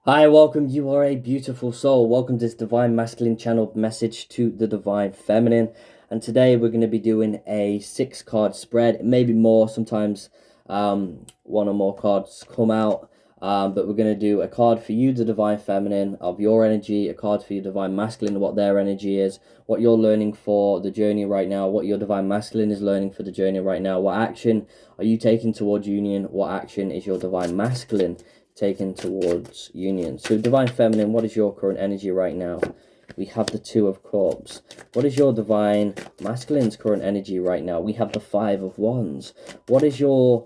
Hi, welcome. You are a beautiful soul. Welcome to this Divine Masculine channel message to the Divine Feminine. And today we're going to be doing a 6-card spread, maybe more. Sometimes one or more cards come out. But we're going to do a card for you, the Divine Feminine, of your energy, a card for you, Divine Masculine, what their energy is, what you're learning for the journey right now, what your Divine Masculine is learning for the journey right now, what action are you taking towards union, what action is your Divine Masculine taken towards union. So Divine Feminine, what is your current energy right now? We have the Two of Cups. What is your Divine Masculine's current energy right now? We have the Five of Wands. What are you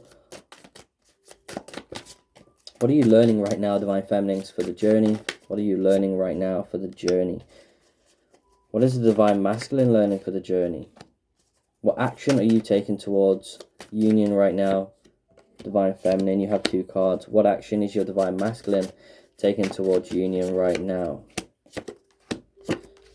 learning right now, Divine Feminines, for the journey? What are you learning right now for the journey? What is the Divine Masculine learning for the journey? What action are you taking towards union right now? Divine Feminine, you have 2 cards. What action is your Divine Masculine taking towards union right now?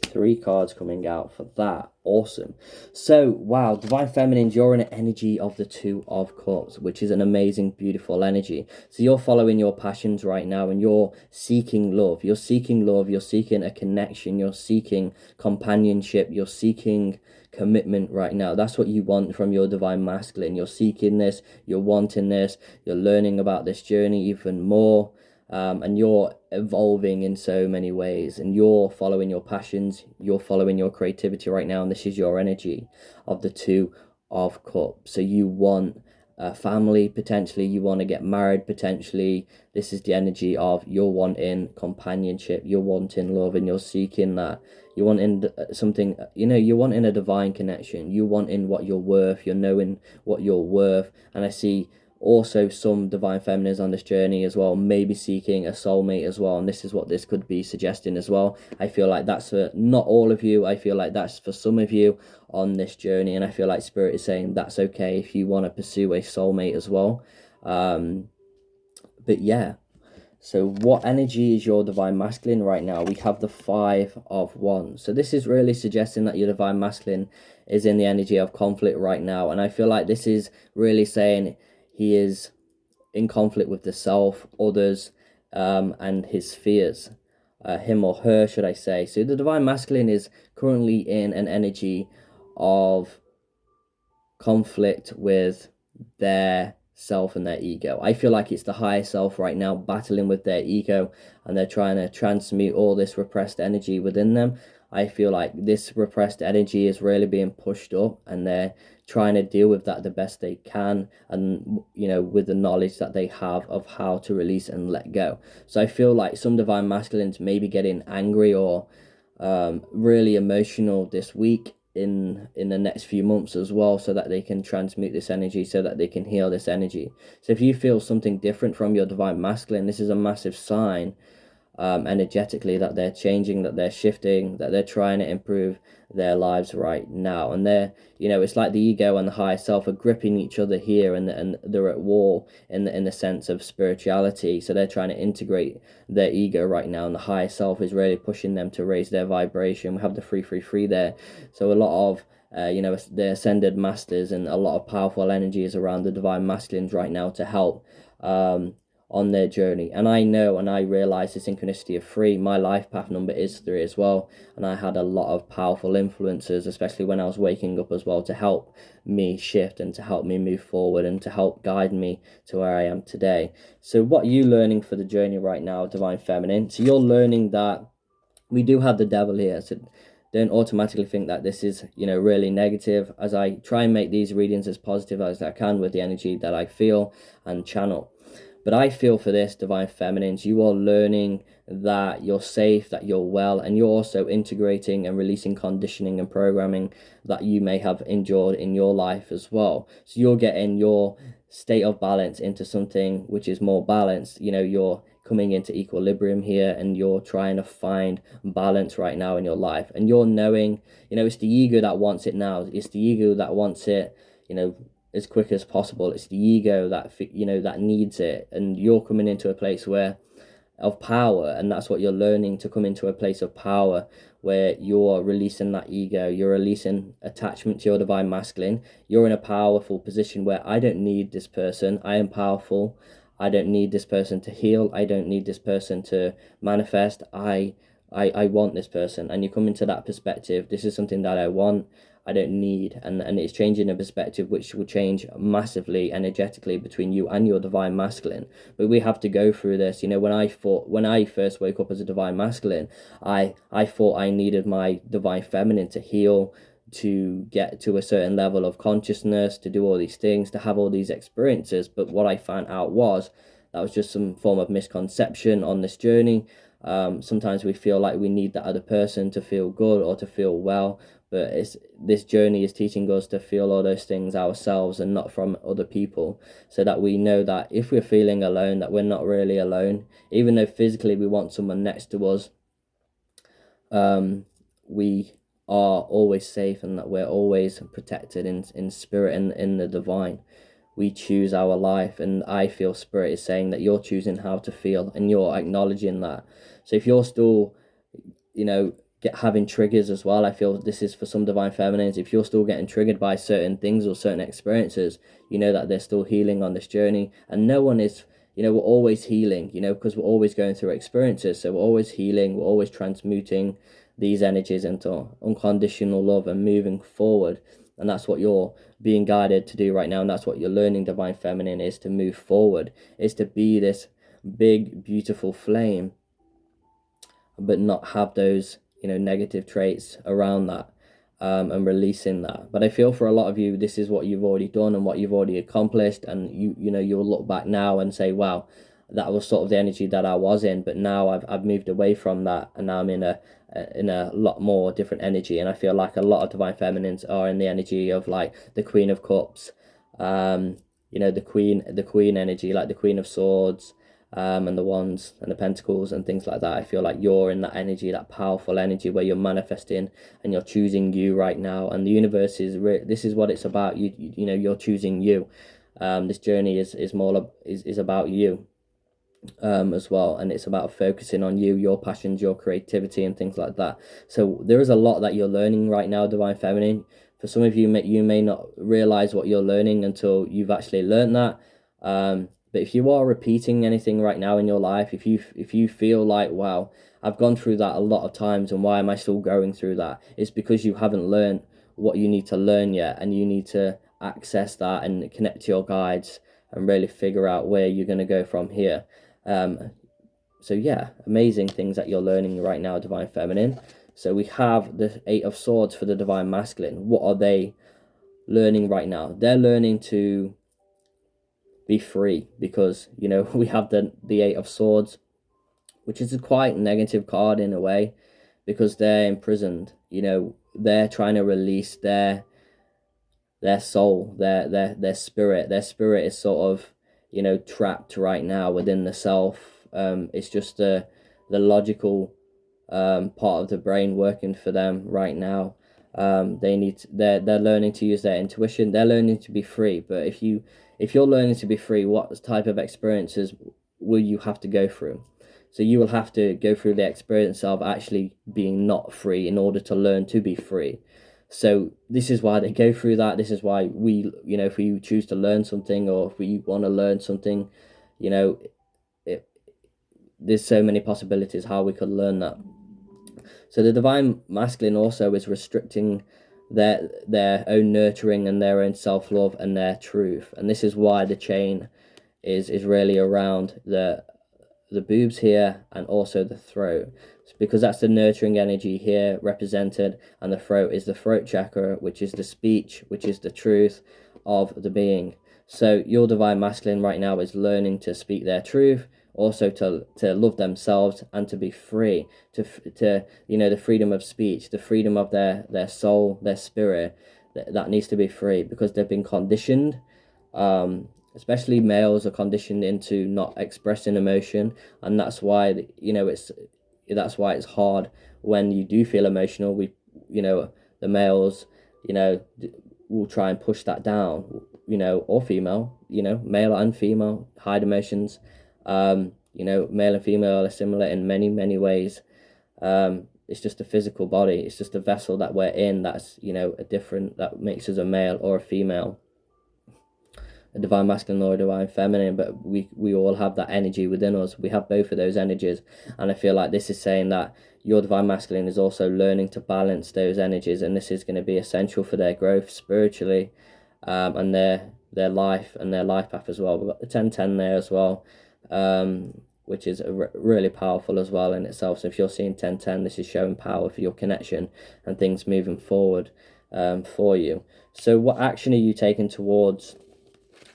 3 cards coming out for that. Awesome. So, wow, Divine Feminine, you're in an energy of the Two of Cups, which is an amazing, beautiful energy. So you're following your passions right now and you're seeking love. You're seeking love. You're seeking a connection. You're seeking companionship. You're seeking commitment right now. That's what you want from your Divine Masculine. You're seeking this. You're wanting this. You're learning about this journey even more. And you're evolving in so many ways, and you're following your passions, you're following your creativity right now, and this is your energy of the Two of Cups. So you want a family, potentially you want to get married, potentially this is the energy of you're wanting companionship, you're wanting love, and you're seeking that. You're wanting something, you're wanting a divine connection, you're wanting what you're worth, you're knowing what you're worth. And I see also some Divine Feminines on this journey as well, maybe seeking a soulmate as well, and this is what this could be suggesting as well. I feel like that's for not all of you. I feel like that's for some of you on this journey, and I feel like Spirit is saying that's okay if you want to pursue a soulmate as well. But yeah, so what energy is your Divine Masculine right now? We have the Five of Wands. So this is really suggesting that your Divine Masculine is in the energy of conflict right now, and I feel like this is really saying he is in conflict with the self, others, and his fears. Him or her, should I say. So the Divine Masculine is currently in an energy of conflict with their self and their ego. I feel like it's the higher self right now battling with their ego, and they're trying to transmute all this repressed energy within them. I feel like this repressed energy is really being pushed up, and they're trying to deal with that the best they can, and with the knowledge that they have of how to release and let go. So I feel like some Divine Masculines may be getting angry or really emotional this week, in the next few months as well, so that they can transmute this energy, so that they can heal this energy. So if you feel something different from your Divine Masculine, this is a massive sign energetically that they're changing, that they're shifting, that they're trying to improve their lives right now. And they're, it's like the ego and the higher self are gripping each other here, and they're at war in the sense of spirituality. So they're trying to integrate their ego right now, and the higher self is really pushing them to raise their vibration. We have the 333 there. So a lot of the ascended masters and a lot of powerful energies around the Divine Masculines right now to help on their journey. And I know, and I realize the synchronicity of 3. My life path number is 3 as well, and I had a lot of powerful influences, especially when I was waking up as well, to help me shift and to help me move forward and to help guide me to where I am today. So what are you learning for the journey right now, Divine Feminine? So you're learning that we do have the devil here, so don't automatically think that this is really negative, as I try and make these readings as positive as I can with the energy that I feel and channel. But I feel for this, Divine Feminines, you are learning that you're safe, that you're well, and you're also integrating and releasing conditioning and programming that you may have endured in your life as well. So you're getting your state of balance into something which is more balanced. You're coming into equilibrium here, and you're trying to find balance right now in your life. And you're knowing, it's the ego that wants it now. It's the ego that wants it, as quick as possible. It's the ego that that needs it, and you're coming into a place where of power, and that's what you're learning, to come into a place of power where you're releasing that ego, you're releasing attachment to your Divine Masculine. You're in a powerful position where I don't need this person, I am powerful, I don't need this person to heal. I don't need this person to manifest. I want this person. And you come into that perspective. This is something that I want. I don't need. And it's changing a perspective which will change massively energetically between you and your divine masculine. But we have to go through this. When I first woke up as a divine masculine, I thought I needed my divine feminine to heal, to get to a certain level of consciousness, to do all these things, to have all these experiences. But what I found out was that was just some form of misconception on this journey. Sometimes we feel like we need that other person to feel good or to feel well, but this journey is teaching us to feel all those things ourselves and not from other people, so that we know that if we're feeling alone, that we're not really alone. Even though physically we want someone next to us, we are always safe, and that we're always protected in spirit and in the divine. We choose our life, and I feel spirit is saying that you're choosing how to feel, and you're acknowledging that. So if you're still, having triggers as well, I feel this is for some divine feminines. If you're still getting triggered by certain things or certain experiences, you know that they're still healing on this journey, and no one is. We're always healing, because we're always going through experiences. So we're always healing, we're always transmuting these energies into unconditional love and moving forward. And that's what you're being guided to do right now. And that's what you're learning, divine feminine, is to move forward, is to be this big, beautiful flame, but not have those, negative traits around that. And releasing that. But I feel for a lot of you, this is what you've already done and what you've already accomplished, and you'll look back now and say, wow, that was sort of the energy that I was in, but now I've moved away from that, and now I'm in a lot more different energy. And I feel like a lot of divine feminines are in the energy of like the Queen of Cups, the queen energy, like the Queen of Swords, and the Wands and the Pentacles and things like that. I feel like you're in that energy, that powerful energy where you're manifesting and you're choosing you right now. And the universe this is what it's about. You're choosing you. This journey is more is about you, as well, and it's about focusing on you, your passions, your creativity, and things like that. So there is a lot that you're learning right now, divine feminine. For some of you, you may not realize what you're learning until you've actually learned that. But if you are repeating anything right now in your life, if you feel like, wow, I've gone through that a lot of times, and why am I still going through that? It's because you haven't learned what you need to learn yet, and you need to access that and connect to your guides and really figure out where you're going to go from here. So yeah, amazing things that you're learning right now, divine feminine. So we have the Eight of Swords for the divine masculine. What are they learning right now? They're learning to be free, because we have the Eight of Swords, which is a quite negative card in a way, because they're imprisoned. They're trying to release their soul, their spirit. Their spirit is sort of trapped right now within the self. It's just the logical part of the brain working for them right now. They're learning to use their intuition. They're learning to be free. But if you're learning to be free, what type of experiences will you have to go through? So you will have to go through the experience of actually being not free in order to learn to be free. So this is why they go through that. This is why we, if we choose to learn something, or if we want to learn something, there's so many possibilities how we could learn that. So the divine masculine also is restricting their own nurturing and their own self-love and their truth. And this is why the chain is really around the boobs here, and also the throat, because that's the nurturing energy here represented, and the throat is the throat chakra, which is the speech, which is the truth of the being. So your divine masculine right now is learning to speak their truth, also to love themselves, and to be free, to the freedom of speech, the freedom of their soul, their spirit, that needs to be free, because they've been conditioned. Especially males are conditioned into not expressing emotion, and that's why it's hard when you do feel emotional. The males will try and push that down, or female, male and female hide emotions. Male and female are similar in many ways. It's just a physical body, it's just a vessel that we're in that's a different, that makes us a male or a female. a divine masculine or a divine feminine, but we all have that energy within us. We have both of those energies, and I feel like this is saying that your divine masculine is also learning to balance those energies, and this is going to be essential for their growth spiritually, and their life and their life path as well. We've got the 10-10 there as well, which is really powerful as well in itself. So if you're seeing 10-10, this is showing power for your connection and things moving forward for you. So what action are you taking towards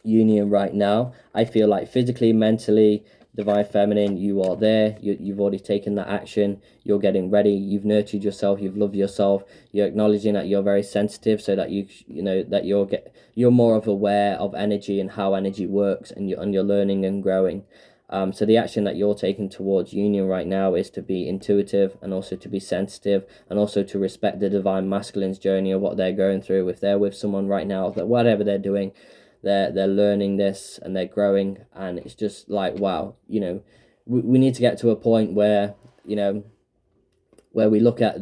union right now? I feel like physically, mentally, divine feminine, you are there. You've already taken that action. You're getting ready. You've nurtured yourself. You've loved yourself. You're acknowledging that you're very sensitive, so that you know that you're more of aware of energy and how energy works, and you're learning and growing. So the action that you're taking towards union right now is to be intuitive, and also to be sensitive, and also to respect the divine masculine's journey of what they're going through. If they're with someone right now, that whatever they're doing, they're learning this and they're growing, and it's just like, wow, we need to get to a point where where we look at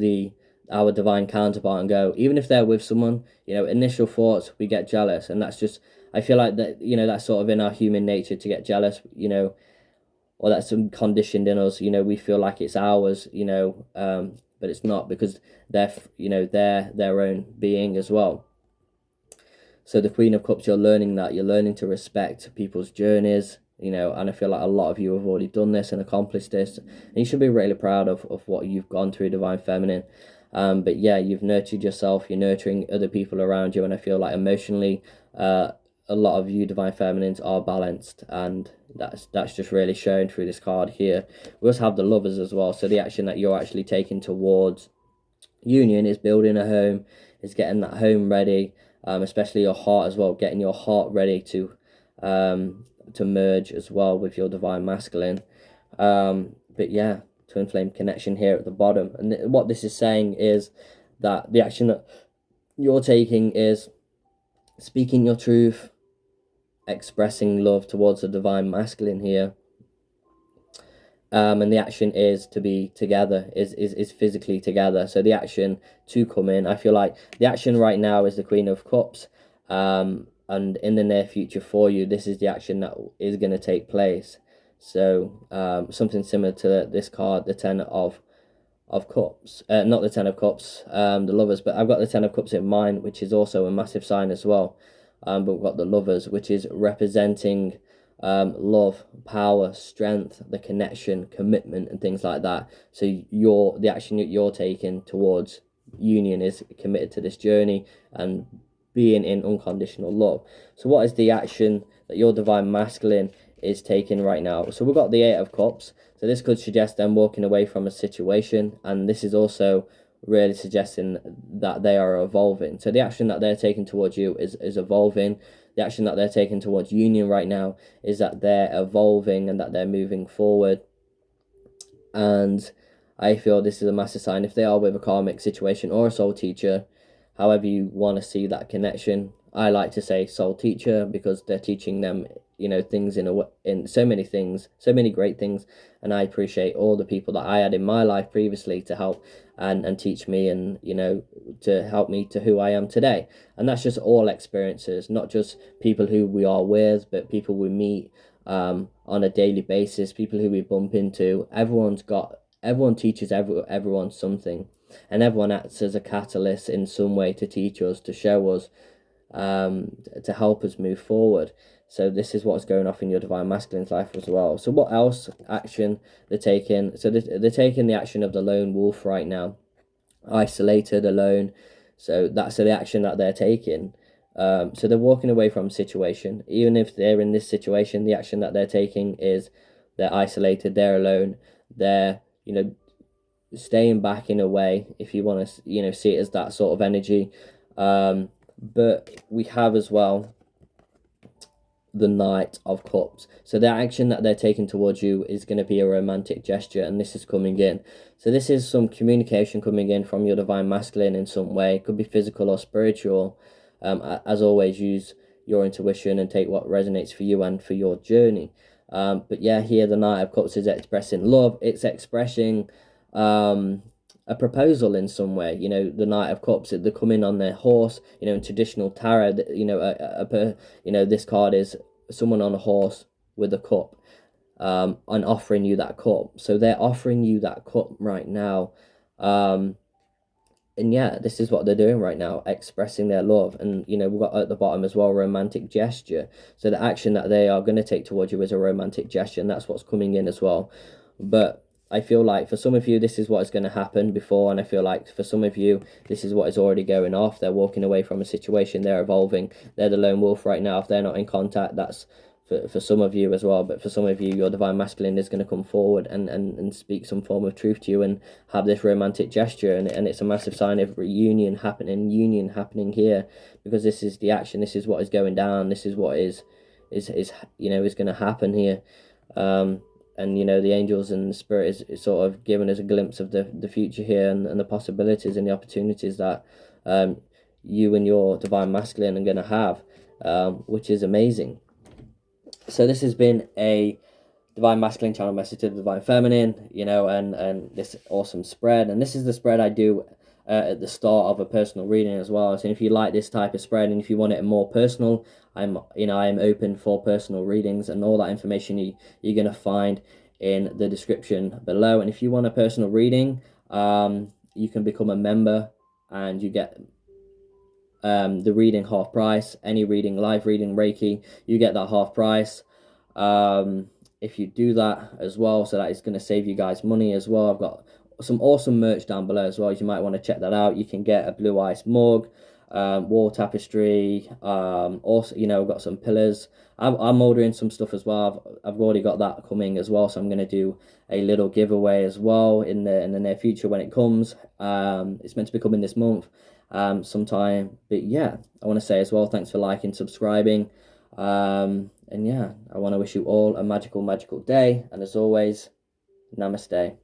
our divine counterpart and go, even if they're with someone, initial thoughts, we get jealous, and that's just, I feel like that, that's sort of in our human nature to get jealous, or that's conditioned in us. We feel like it's ours, but it's not, because they're their own being as well. So the Queen of Cups, you're learning to respect people's journeys, and I feel like a lot of you have already done this and accomplished this, and you should be really proud of what you've gone through, divine feminine. But yeah, you've nurtured yourself, you're nurturing other people around you, and I feel like emotionally, a lot of you divine feminines are balanced, and that's just really shown through this card here. We also have the Lovers as well. So the action that you're actually taking towards union is building a home, is getting that home ready, especially your heart as well, getting your heart ready to merge as well with your divine masculine. But yeah, twin flame connection here at the bottom, and what this is saying is that the action that you're taking is speaking your truth, expressing love towards the divine masculine here, and the action is to be together, is physically together. So the action to come in, I feel like the action right now is the Queen of Cups, and in the near future for you, this is the action that is going to take place. So something similar to this card, the Ten of Cups, not the Ten of Cups, the Lovers, but I've got the Ten of Cups in mind, which is also a massive sign as well. But we've got the Lovers, which is representing love, power, strength, the connection, commitment, and things like that. So the action that you're taking towards union is committed to this journey and being in unconditional love. So what is the action that your divine masculine is taking right now? So we've got the Eight of Cups. So this could suggest them walking away from a situation, and this is also really suggesting that they are evolving. So the action that they're taking towards you is evolving. The action that they're taking towards union right now is that they're evolving and that they're moving forward. And I feel this is a massive sign. If they are with a karmic situation or a soul teacher, however you want to see that connection, I like to say soul teacher, because they're teaching them, things in so many things, so many great things. And I appreciate all the people that I had in my life previously to help and teach me, and to help me to who I am today. And that's just all experiences, not just people who we are with, but people we meet on a daily basis, people who we bump into. Everyone teaches everyone something, and everyone acts as a catalyst in some way to teach us, to show us, to help us move forward. So this is what's going off in your divine masculine's life as well. So what else action they're taking? So they're taking the action of the lone wolf right now, isolated, alone. So that's the action that they're taking. So they're walking away from a situation. Even if they're in this situation, the action that they're taking is they're isolated, they're alone, they're staying back in a way, if you want to see it as that sort of energy. But we have as well the Knight of Cups. So the action that they're taking towards you is going to be a romantic gesture, and this is coming in. So this is some communication coming in from your divine masculine in some way. It could be physical or spiritual. As always, use your intuition and take what resonates for you and for your journey. But yeah, here the Knight of Cups is expressing love. It's expressing a proposal in some way. You know, the Knight of Cups, they come in on their horse. You know, in traditional tarot, you know, you know, this card is someone on a horse with a cup, and offering you that cup. So they're offering you that cup right now. And yeah, this is what they're doing right now, expressing their love. And you know, we've got at the bottom as well, romantic gesture. So the action that they are going to take towards you is a romantic gesture, and that's what's coming in as well. But I feel like for some of you, this is what is going to happen before, and I feel like for some of you, this is what is already going off. They're walking away from a situation, they're evolving, they're the lone wolf right now. If they're not in contact, that's for some of you as well. But for some of you, your divine masculine is going to come forward and speak some form of truth to you and have this romantic gesture, and it's a massive sign of reunion happening, union happening here, because this is the action, this is what is going down, this is what is you know, is going to happen here. And you know, the angels and the spirit is sort of giving us a glimpse of the future here, and the possibilities and the opportunities that you and your divine masculine are going to have, which is amazing. So this has been a divine masculine channel message to the divine feminine, you know, and this awesome spread. And this is the spread I do at the start of a personal reading as well. So if you like this type of spread, and if you want it more personal, I'm open for personal readings, and all that information you're going to find in the description below. And if you want a personal reading, you can become a member, and you get the reading half price. Any reading, live reading, Reiki, you get that half price if you do that as well. So that is going to save you guys money as well. I've got some awesome merch down below as well. You might want to check that out. You can get a blue ice mug, wall tapestry, also, you know, I've got some pillars. I'm ordering some stuff as well. I've already got that coming as well, so I'm going to do a little giveaway as well in the near future when it comes. It's meant to be coming this month sometime. But yeah, I want to say as well, thanks for liking, subscribing, and yeah, I want to wish you all a magical day, and as always, namaste.